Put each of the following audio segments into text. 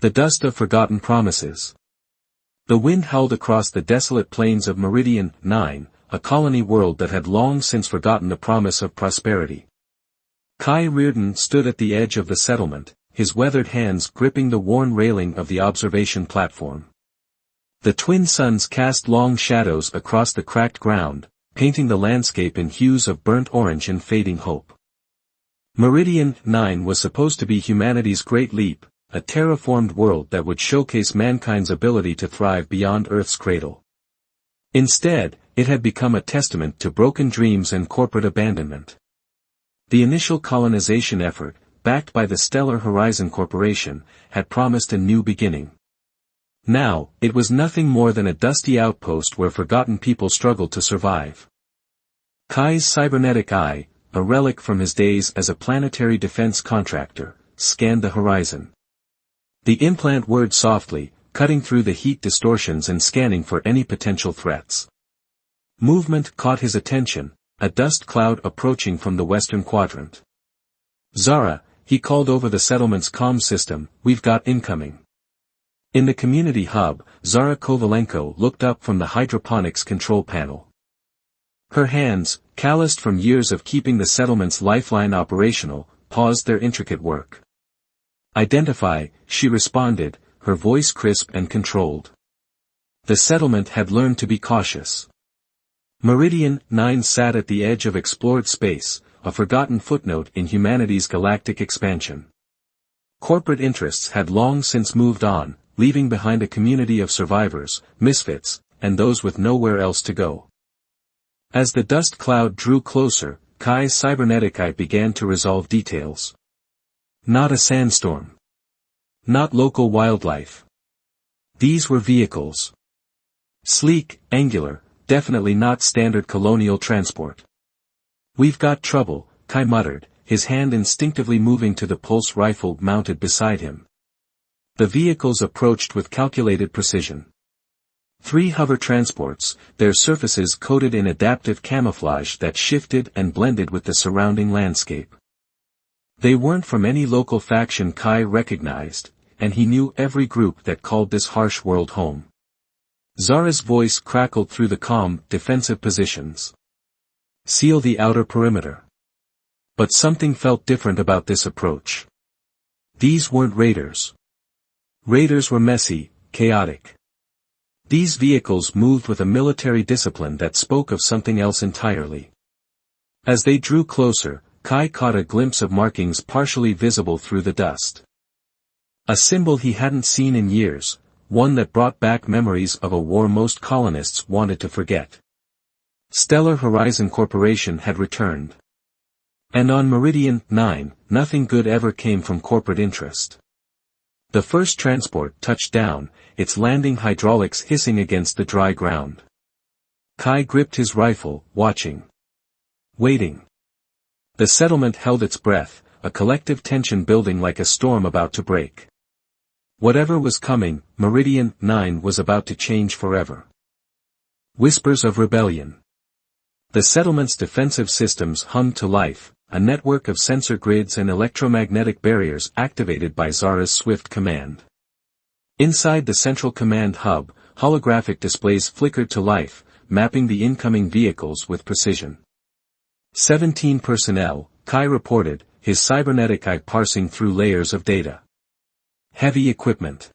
The dust of forgotten promises. The wind howled across the desolate plains of Meridian 9, a colony world that had long since forgotten the promise of prosperity. Kai Reardon stood at the edge of the settlement, his weathered hands gripping the worn railing of the observation platform. The twin suns cast long shadows across the cracked ground, painting the landscape in hues of burnt orange and fading hope. Meridian 9 was supposed to be humanity's great leap, a terraformed world that would showcase mankind's ability to thrive beyond Earth's cradle. Instead, it had become a testament to broken dreams and corporate abandonment. The initial colonization effort, backed by the Stellar Horizon Corporation, had promised a new beginning. Now, it was nothing more than a dusty outpost where forgotten people struggled to survive. Kai's cybernetic eye, a relic from his days as a planetary defense contractor, scanned the horizon. The implant whirred softly, cutting through the heat distortions and scanning for any potential threats. Movement caught his attention, a dust cloud approaching from the western quadrant. "Zara," he called over the settlement's comm system, "we've got incoming." In the community hub, Zara Kovalenko looked up from the hydroponics control panel. Her hands, calloused from years of keeping the settlement's lifeline operational, paused their intricate work. "Identify," she responded, her voice crisp and controlled. The settlement had learned to be cautious. Meridian 9 sat at the edge of explored space, a forgotten footnote in humanity's galactic expansion. Corporate interests had long since moved on, leaving behind a community of survivors, misfits, and those with nowhere else to go. As the dust cloud drew closer, Kai's cybernetic eye began to resolve details. Not a sandstorm. Not local wildlife. These were vehicles. Sleek, angular, definitely not standard colonial transport. "We've got trouble," Kai muttered, his hand instinctively moving to the pulse rifle mounted beside him. The vehicles approached with calculated precision. 3 hover transports, their surfaces coated in adaptive camouflage that shifted and blended with the surrounding landscape. They weren't from any local faction Kai recognized, and he knew every group that called this harsh world home. Zara's voice crackled through the calm, defensive positions. "Seal the outer perimeter." But something felt different about this approach. These weren't raiders. Raiders were messy, chaotic. These vehicles moved with a military discipline that spoke of something else entirely. As they drew closer, Kai caught a glimpse of markings partially visible through the dust. A symbol he hadn't seen in years, one that brought back memories of a war most colonists wanted to forget. Stellar Horizon Corporation had returned. And on Meridian 9, nothing good ever came from corporate interest. The first transport touched down, its landing hydraulics hissing against the dry ground. Kai gripped his rifle, watching. Waiting. The settlement held its breath, a collective tension building like a storm about to break. Whatever was coming, Meridian 9 was about to change forever. Whispers of rebellion. The settlement's defensive systems hummed to life, a network of sensor grids and electromagnetic barriers activated by Zara's swift command. Inside the central command hub, holographic displays flickered to life, mapping the incoming vehicles with precision. 17 personnel, Kai reported, his cybernetic eye parsing through layers of data. Heavy equipment.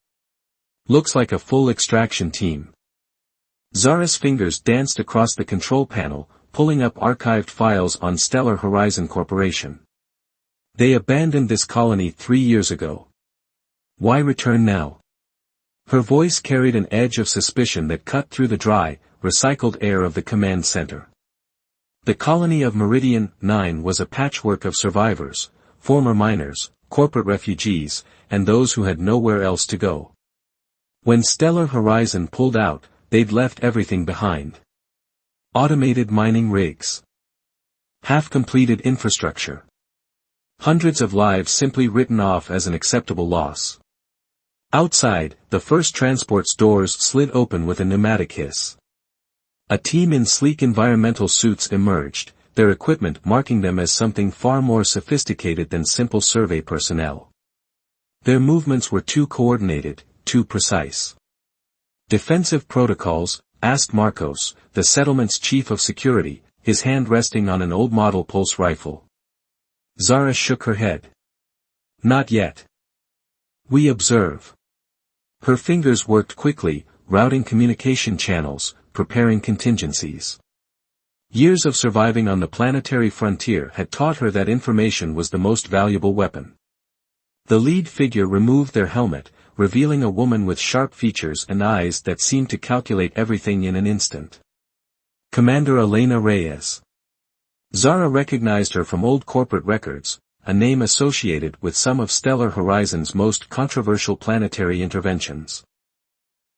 Looks like a full extraction team. Zara's fingers danced across the control panel, pulling up archived files on Stellar Horizon Corporation. They abandoned this colony 3 years ago. Why return now? Her voice carried an edge of suspicion that cut through the dry, recycled air of the command center. The colony of Meridian 9 was a patchwork of survivors, former miners, corporate refugees, and those who had nowhere else to go. When Stellar Horizon pulled out, they'd left everything behind. Automated mining rigs. Half-completed infrastructure. Hundreds of lives simply written off as an acceptable loss. Outside, the first transport's doors slid open with a pneumatic hiss. A team in sleek environmental suits emerged, their equipment marking them as something far more sophisticated than simple survey personnel. Their movements were too coordinated, too precise. Defensive protocols, asked Marcos, the settlement's chief of security, his hand resting on an old model pulse rifle. Zara shook her head. Not yet. We observe. Her fingers worked quickly, routing communication channels, preparing contingencies. Years of surviving on the planetary frontier had taught her that information was the most valuable weapon. The lead figure removed their helmet, revealing a woman with sharp features and eyes that seemed to calculate everything in an instant. Commander Elena Reyes. Zara recognized her from old corporate records, a name associated with some of Stellar Horizon's most controversial planetary interventions.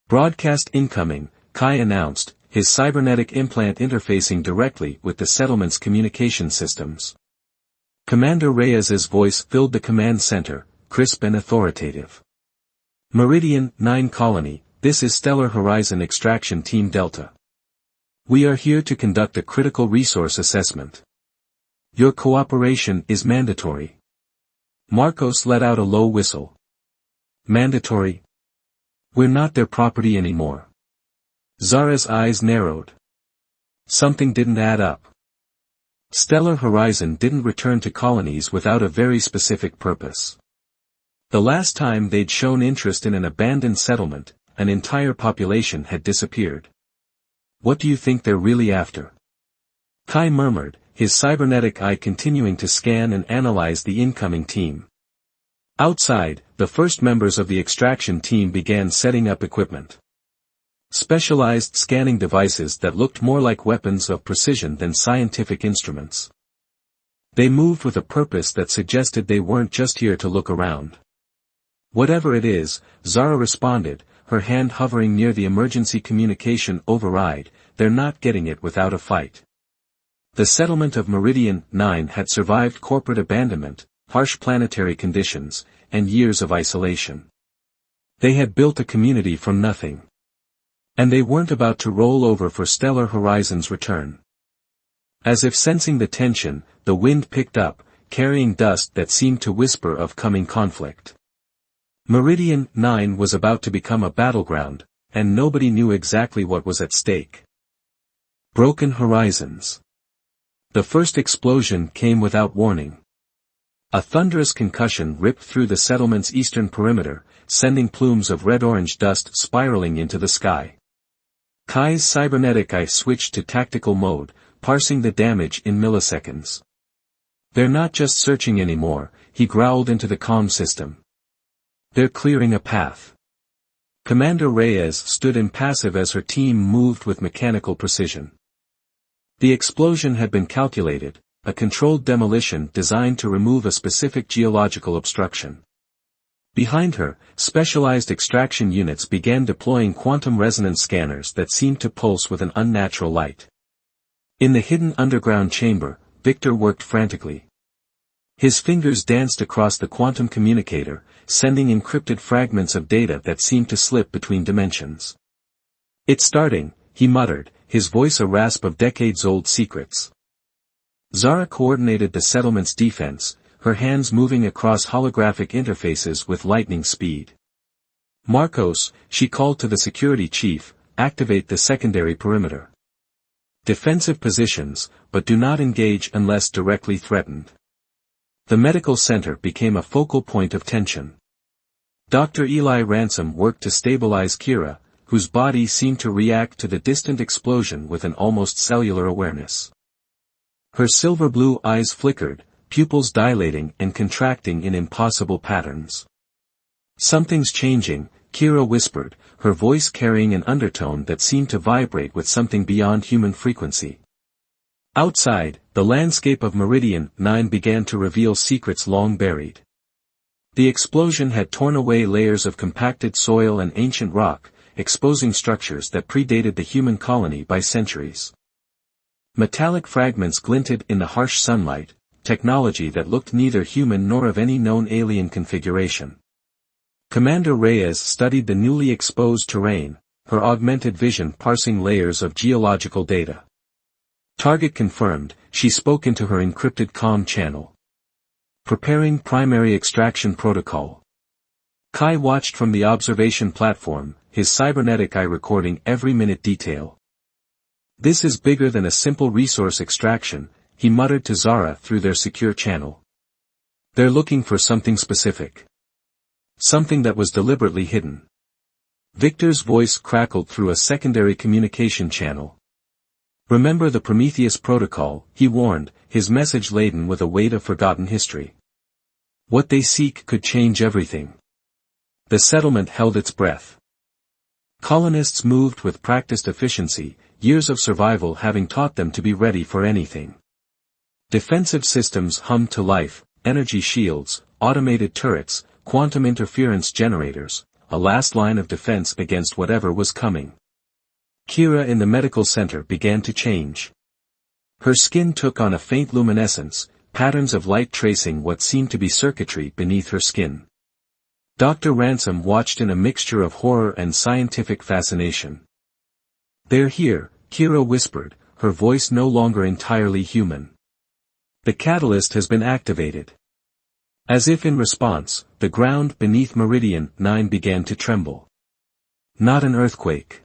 Broadcast incoming, Kai announced, his cybernetic implant interfacing directly with the settlement's communication systems. Commander Reyes's voice filled the command center, crisp and authoritative. Meridian 9 Colony, this is Stellar Horizon Extraction Team Delta. We are here to conduct a critical resource assessment. Your cooperation is mandatory. Marcos let out a low whistle. Mandatory? We're not their property anymore. Zara's eyes narrowed. Something didn't add up. Stellar Horizon didn't return to colonies without a very specific purpose. The last time they'd shown interest in an abandoned settlement, an entire population had disappeared. What do you think they're really after? Kai murmured, his cybernetic eye continuing to scan and analyze the incoming team. Outside, the first members of the extraction team began setting up equipment. Specialized scanning devices that looked more like weapons of precision than scientific instruments. They moved with a purpose that suggested they weren't just here to look around. Whatever it is, Zara responded, her hand hovering near the emergency communication override, they're not getting it without a fight. The settlement of Meridian 9 had survived corporate abandonment, harsh planetary conditions, and years of isolation. They had built a community from nothing. And they weren't about to roll over for Stellar Horizon's return. As if sensing the tension, the wind picked up, carrying dust that seemed to whisper of coming conflict. Meridian 9 was about to become a battleground, and nobody knew exactly what was at stake. Broken horizons. The first explosion came without warning. A thunderous concussion ripped through the settlement's eastern perimeter, sending plumes of red-orange dust spiraling into the sky. Kai's cybernetic eye switched to tactical mode, parsing the damage in milliseconds. They're not just searching anymore, he growled into the comm system. They're clearing a path. Commander Reyes stood impassive as her team moved with mechanical precision. The explosion had been calculated, a controlled demolition designed to remove a specific geological obstruction. Behind her, specialized extraction units began deploying quantum resonance scanners that seemed to pulse with an unnatural light. In the hidden underground chamber, Victor worked frantically. His fingers danced across the quantum communicator, sending encrypted fragments of data that seemed to slip between dimensions. It's starting, he muttered, his voice a rasp of decades-old secrets. Zara coordinated the settlement's defense, her hands moving across holographic interfaces with lightning speed. Marcos, she called to the security chief, activate the secondary perimeter. Defensive positions, but do not engage unless directly threatened. The medical center became a focal point of tension. Dr. Eli Ransom worked to stabilize Kira, whose body seemed to react to the distant explosion with an almost cellular awareness. Her silver-blue eyes flickered, pupils dilating and contracting in impossible patterns. Something's changing, Kira whispered, her voice carrying an undertone that seemed to vibrate with something beyond human frequency. Outside, the landscape of Meridian 9 began to reveal secrets long buried. The explosion had torn away layers of compacted soil and ancient rock, exposing structures that predated the human colony by centuries. Metallic fragments glinted in the harsh sunlight, technology that looked neither human nor of any known alien configuration. Commander Reyes studied the newly exposed terrain, her augmented vision parsing layers of geological data. Target confirmed, she spoke into her encrypted comm channel. Preparing primary extraction protocol. Kai watched from the observation platform, his cybernetic eye recording every minute detail. "This is bigger than a simple resource extraction," he muttered to Zara through their secure channel. "They're looking for something specific. Something that was deliberately hidden." Victor's voice crackled through a secondary communication channel. "Remember the Prometheus Protocol," he warned, his message laden with a weight of forgotten history. "What they seek could change everything." The settlement held its breath. Colonists moved with practiced efficiency, years of survival having taught them to be ready for anything. Defensive systems hummed to life, energy shields, automated turrets, quantum interference generators, a last line of defense against whatever was coming. Kira in the medical center began to change. Her skin took on a faint luminescence, patterns of light tracing what seemed to be circuitry beneath her skin. Dr. Ransom watched in a mixture of horror and scientific fascination. "They're here," Kira whispered, her voice no longer entirely human. "The catalyst has been activated." As if in response, the ground beneath Meridian 9 began to tremble. Not an earthquake.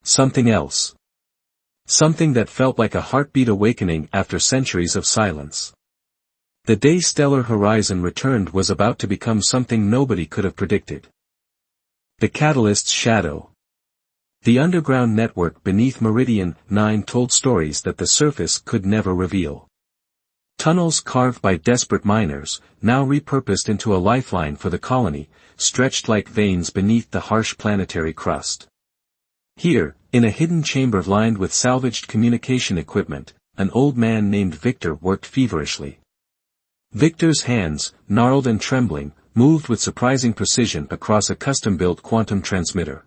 Something else. Something that felt like a heartbeat awakening after centuries of silence. The day stellar horizon returned was about to become something nobody could have predicted. The catalyst's shadow. The underground network beneath Meridian 9 told stories that the surface could never reveal. Tunnels carved by desperate miners, now repurposed into a lifeline for the colony, stretched like veins beneath the harsh planetary crust. Here, in a hidden chamber lined with salvaged communication equipment, an old man named Victor worked feverishly. Victor's hands, gnarled and trembling, moved with surprising precision across a custom-built quantum transmitter.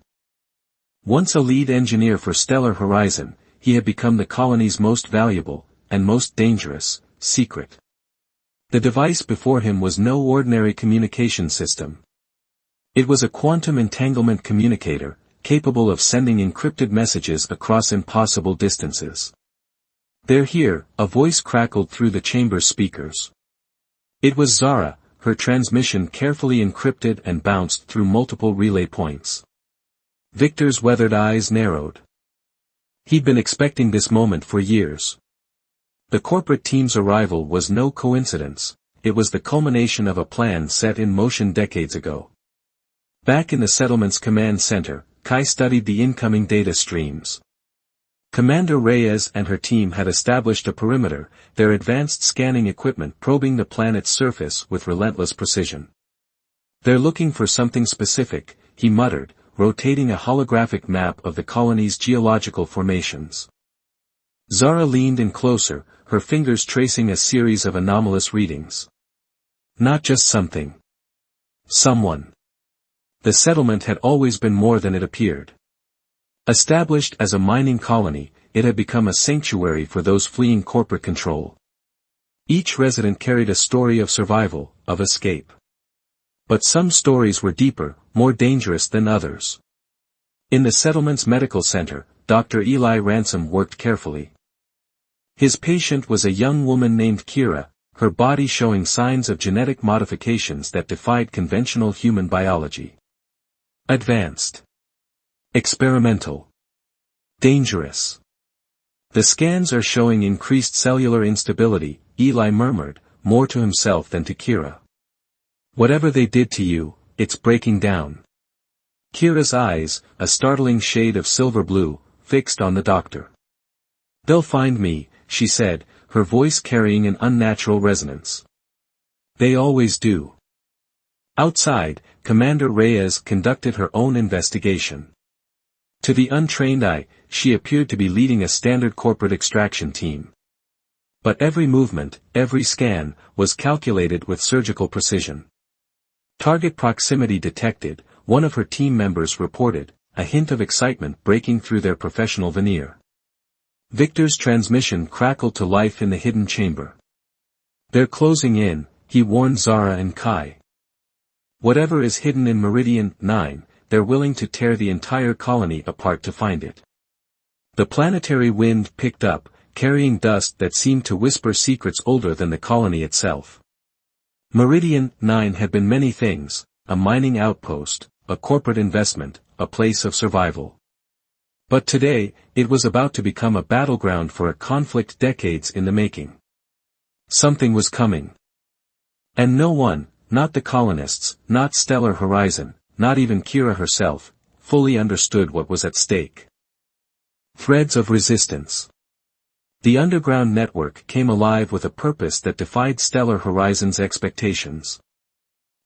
Once a lead engineer for Stellar Horizon, he had become the colony's most valuable, and most dangerous, secret. The device before him was no ordinary communication system. It was a quantum entanglement communicator, capable of sending encrypted messages across impossible distances. "They're here," a voice crackled through the chamber's speakers. It was Zara, her transmission carefully encrypted and bounced through multiple relay points. Victor's weathered eyes narrowed. He'd been expecting this moment for years. The corporate team's arrival was no coincidence, it was the culmination of a plan set in motion decades ago. Back in the settlement's command center, Kai studied the incoming data streams. Commander Reyes and her team had established a perimeter, their advanced scanning equipment probing the planet's surface with relentless precision. "They're looking for something specific," he muttered, rotating a holographic map of the colony's geological formations. Zara leaned in closer, her fingers tracing a series of anomalous readings. Not just something. Someone. The settlement had always been more than it appeared. Established as a mining colony, it had become a sanctuary for those fleeing corporate control. Each resident carried a story of survival, of escape. But some stories were deeper, more dangerous than others. In the settlement's medical center, Dr. Eli Ransom worked carefully. His patient was a young woman named Kira, her body showing signs of genetic modifications that defied conventional human biology. Advanced. Experimental. Dangerous. "The scans are showing increased cellular instability," Eli murmured, more to himself than to Kira. "Whatever they did to you, it's breaking down." Kira's eyes, a startling shade of silver blue, fixed on the doctor. "They'll find me," she said, her voice carrying an unnatural resonance. "They always do." Outside, Commander Reyes conducted her own investigation. To the untrained eye, she appeared to be leading a standard corporate extraction team. But every movement, every scan, was calculated with surgical precision. Target proximity detected, one of her team members reported, a hint of excitement breaking through their professional veneer. Victor's transmission crackled to life in the hidden chamber. "They're closing in," he warned Zara and Kai. "Whatever is hidden in Meridian 9, they're willing to tear the entire colony apart to find it." The planetary wind picked up, carrying dust that seemed to whisper secrets older than the colony itself. Meridian 9 had been many things, a mining outpost, a corporate investment, a place of survival. But today, it was about to become a battleground for a conflict decades in the making. Something was coming. And no one, not the colonists, not Stellar Horizon, not even Kira herself, fully understood what was at stake. Threads of resistance. The underground network came alive with a purpose that defied Stellar Horizon's expectations.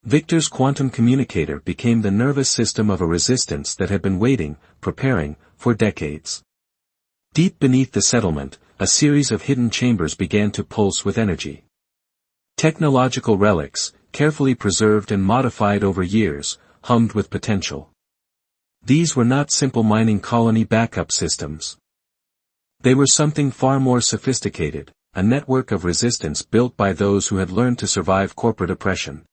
Victor's quantum communicator became the nervous system of a resistance that had been waiting, preparing, for decades. Deep beneath the settlement, a series of hidden chambers began to pulse with energy. Technological relics, carefully preserved and modified over years, hummed with potential. These were not simple mining colony backup systems. They were something far more sophisticated, a network of resistance built by those who had learned to survive corporate oppression.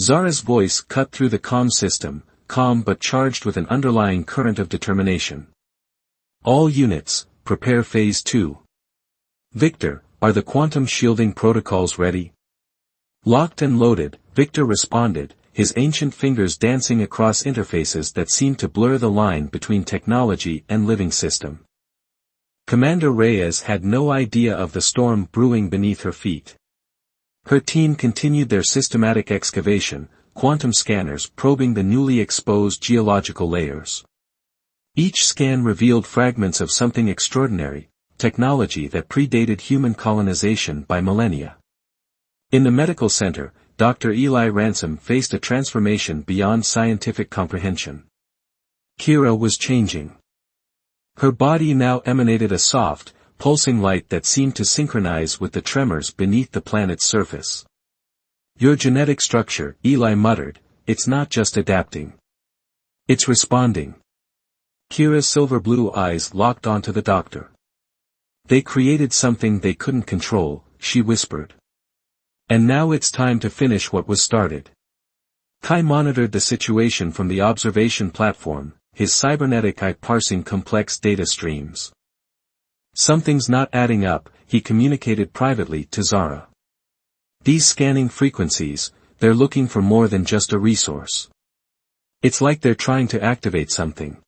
Zara's voice cut through the comm system, calm but charged with an underlying current of determination. All units, prepare Phase 2. Victor, are the quantum shielding protocols ready? Locked and loaded, Victor responded, his ancient fingers dancing across interfaces that seemed to blur the line between technology and living system. Commander Reyes had no idea of the storm brewing beneath her feet. Her team continued their systematic excavation, quantum scanners probing the newly exposed geological layers. Each scan revealed fragments of something extraordinary, technology that predated human colonization by millennia. In the medical center, Dr. Eli Ransom faced a transformation beyond scientific comprehension. Kira was changing. Her body now emanated a soft, pulsing light that seemed to synchronize with the tremors beneath the planet's surface. Your genetic structure, Eli muttered, it's not just adapting. It's responding. Kira's silver-blue eyes locked onto the doctor. They created something they couldn't control, she whispered. And now it's time to finish what was started. Kai monitored the situation from the observation platform, his cybernetic eye parsing complex data streams. Something's not adding up, he communicated privately to Zara. These scanning frequencies, they're looking for more than just a resource. It's like they're trying to activate something.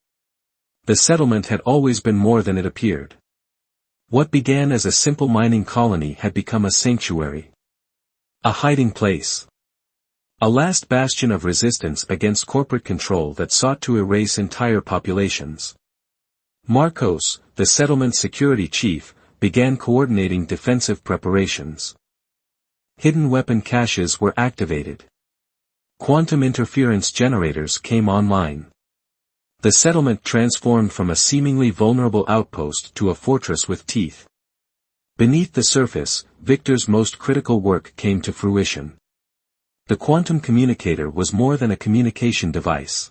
The settlement had always been more than it appeared. What began as a simple mining colony had become a sanctuary. A hiding place. A last bastion of resistance against corporate control that sought to erase entire populations. Marcos, the settlement's security chief, began coordinating defensive preparations. Hidden weapon caches were activated. Quantum interference generators came online. The settlement transformed from a seemingly vulnerable outpost to a fortress with teeth. Beneath the surface, Victor's most critical work came to fruition. The quantum communicator was more than a communication device.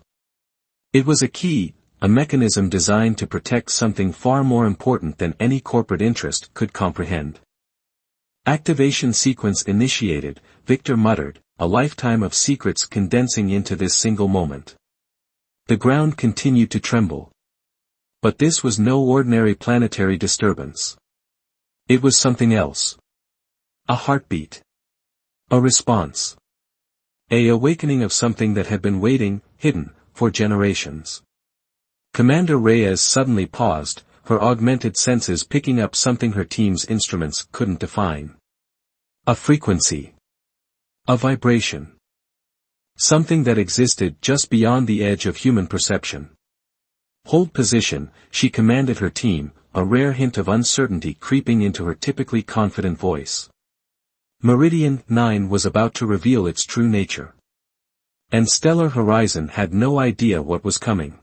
It was a key, a mechanism designed to protect something far more important than any corporate interest could comprehend. Activation sequence initiated, Victor muttered, a lifetime of secrets condensing into this single moment. The ground continued to tremble. But this was no ordinary planetary disturbance. It was something else. A heartbeat. A response. An awakening of something that had been waiting, hidden, for generations. Commander Reyes suddenly paused, her augmented senses picking up something her team's instruments couldn't define. A frequency. A vibration. Something that existed just beyond the edge of human perception. Hold position, she commanded her team, a rare hint of uncertainty creeping into her typically confident voice. Meridian 9 was about to reveal its true nature. And Stellar Horizon had no idea what was coming.